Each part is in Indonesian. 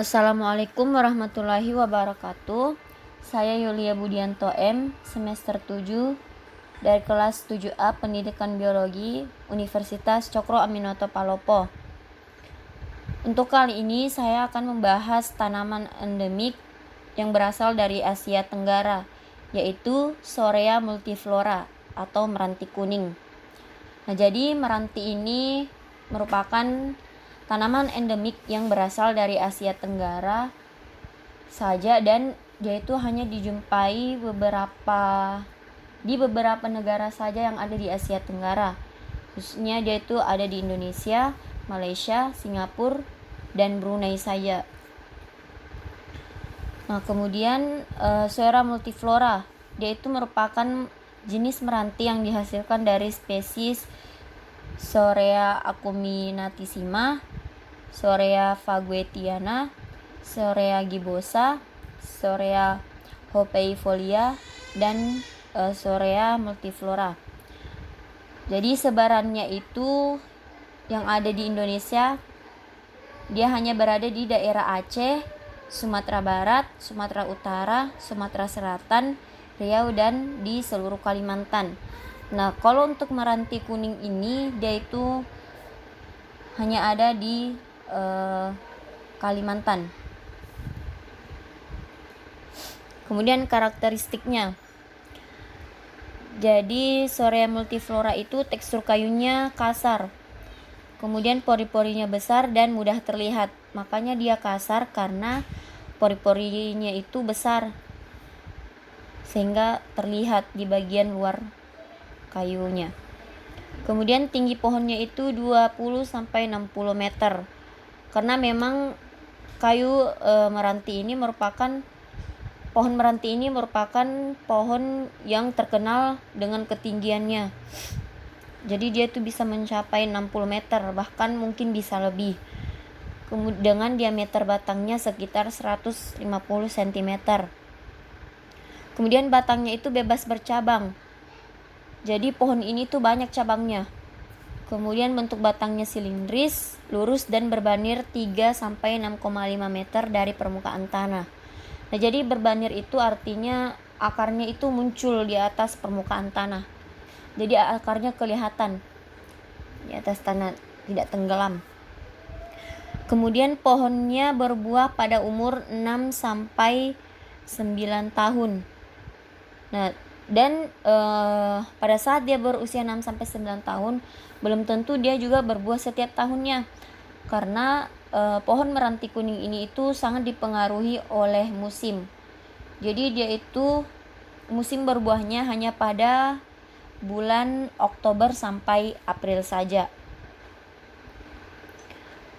Assalamualaikum warahmatullahi wabarakatuh. Saya Yulia Budianto M, semester 7 dari kelas 7A Pendidikan Biologi Universitas Cokro Aminoto Palopo. Untuk kali ini saya akan membahas tanaman endemik yang berasal dari Asia Tenggara, yaitu Shorea multiflora atau meranti kuning. Nah, jadi meranti ini merupakan tanaman endemik yang berasal dari Asia Tenggara saja, dan dia itu hanya dijumpai di beberapa negara saja yang ada di Asia Tenggara. Khususnya dia itu ada di Indonesia, Malaysia, Singapura, dan Brunei saja. Nah, kemudian Shorea multiflora, dia itu merupakan jenis meranti yang dihasilkan dari spesies Shorea acuminatissima, Shorea faguetiana, Shorea gibosa, Shorea hopeifolia, dan Shorea multiflora. Jadi sebarannya itu yang ada di Indonesia, dia hanya berada di daerah Aceh, Sumatera Barat, Sumatera Utara, Sumatera Selatan, Riau, dan di seluruh Kalimantan. Nah, kalau untuk meranti kuning ini, dia itu hanya ada di Kalimantan. Kemudian karakteristiknya, jadi Shorea multiflora itu tekstur kayunya kasar, kemudian pori-porinya besar dan mudah terlihat. Makanya dia kasar karena pori-porinya itu besar sehingga terlihat di bagian luar kayunya. Kemudian tinggi pohonnya itu 20-60 meter. Karena memang pohon meranti ini merupakan pohon yang terkenal dengan ketinggiannya. Jadi dia tuh bisa mencapai 60 meter, bahkan mungkin bisa lebih. Dengan diameter batangnya sekitar 150 cm. Kemudian batangnya itu bebas bercabang. Jadi pohon ini tuh banyak cabangnya. Kemudian bentuk batangnya silindris, lurus, dan berbanir 3-6,5 meter dari permukaan tanah. Nah, jadi berbanir itu artinya akarnya itu muncul di atas permukaan tanah. Jadi akarnya kelihatan di atas tanah, tidak tenggelam. Kemudian pohonnya berbuah pada umur 6-9 tahun. Nah, dan pada saat dia berusia 6-9 tahun, belum tentu dia juga berbuah setiap tahunnya. Karena pohon meranti kuning ini itu sangat dipengaruhi oleh musim. Jadi dia itu musim berbuahnya hanya pada bulan Oktober sampai April saja.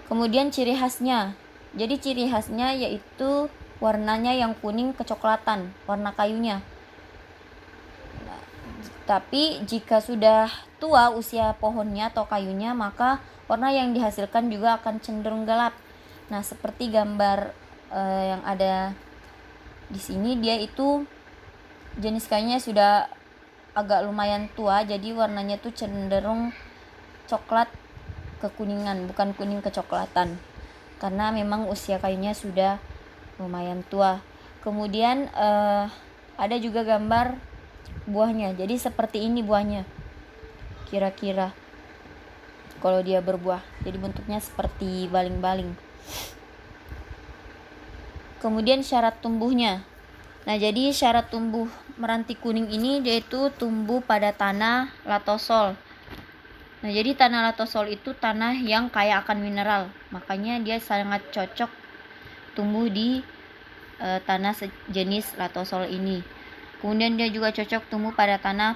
Kemudian ciri khasnya. Jadi ciri khasnya yaitu warnanya yang kuning kecoklatan, warna kayunya. Nah, tapi jika sudah tua usia pohonnya atau kayunya, maka warna yang dihasilkan juga akan cenderung gelap. Nah, seperti gambar yang ada di sini, dia itu jenis kayunya sudah agak lumayan tua, jadi warnanya tuh cenderung coklat kekuningan, bukan kuning kecoklatan, karena memang usia kayunya sudah lumayan tua. Kemudian ada juga gambar buahnya. Jadi seperti ini buahnya kira-kira kalau dia berbuah. Jadi bentuknya seperti baling-baling. Kemudian syarat tumbuhnya. Nah, jadi syarat tumbuh meranti kuning ini yaitu tumbuh pada tanah latosol. Nah, jadi tanah latosol itu tanah yang kaya akan mineral. Makanya dia sangat cocok tumbuh di tanah sejenis latosol ini. Kemudian dia juga cocok tumbuh pada tanah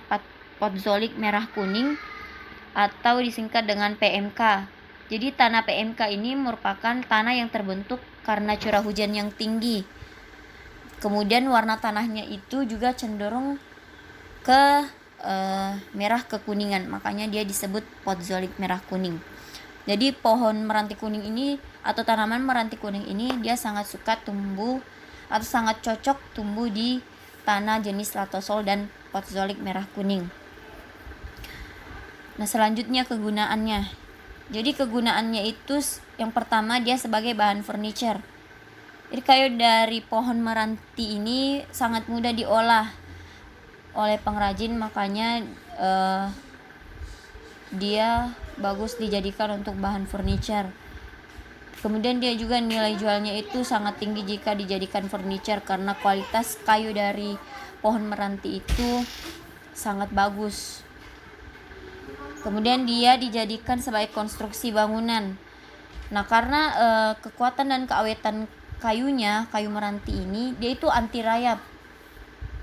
potzolik merah kuning atau disingkat dengan PMK. Jadi tanah PMK ini merupakan tanah yang terbentuk karena curah hujan yang tinggi. Kemudian warna tanahnya itu juga cenderung ke merah kekuningan, makanya dia disebut potzolik merah kuning. Jadi pohon meranti kuning ini atau tanaman meranti kuning ini dia sangat suka tumbuh atau sangat cocok tumbuh di tanah jenis latosol dan potzolik merah kuning. Nah, selanjutnya kegunaannya. Jadi kegunaannya itu yang pertama dia sebagai bahan furniture. Jadi kayu dari pohon meranti ini sangat mudah diolah oleh pengrajin, makanya dia bagus dijadikan untuk bahan furniture. Kemudian dia juga nilai jualnya itu sangat tinggi jika dijadikan furniture karena kualitas kayu dari pohon meranti itu sangat bagus. Kemudian dia dijadikan sebagai konstruksi bangunan. Nah, karena kekuatan dan keawetan kayunya, kayu meranti ini, dia itu anti rayap.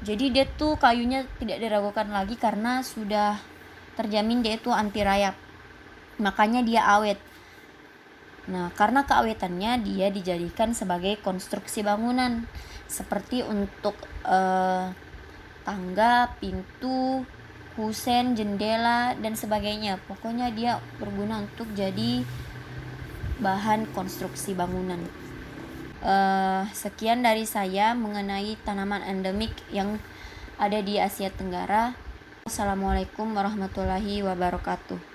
Jadi dia tuh kayunya tidak diragukan lagi karena sudah terjamin dia itu anti rayap. Makanya dia awet. Nah, karena keawetannya dia dijadikan sebagai konstruksi bangunan seperti untuk tangga, pintu, kusen, jendela dan sebagainya. Pokoknya dia berguna untuk jadi bahan konstruksi bangunan. Sekian dari saya mengenai tanaman endemik yang ada di Asia Tenggara. Assalamualaikum warahmatullahi wabarakatuh.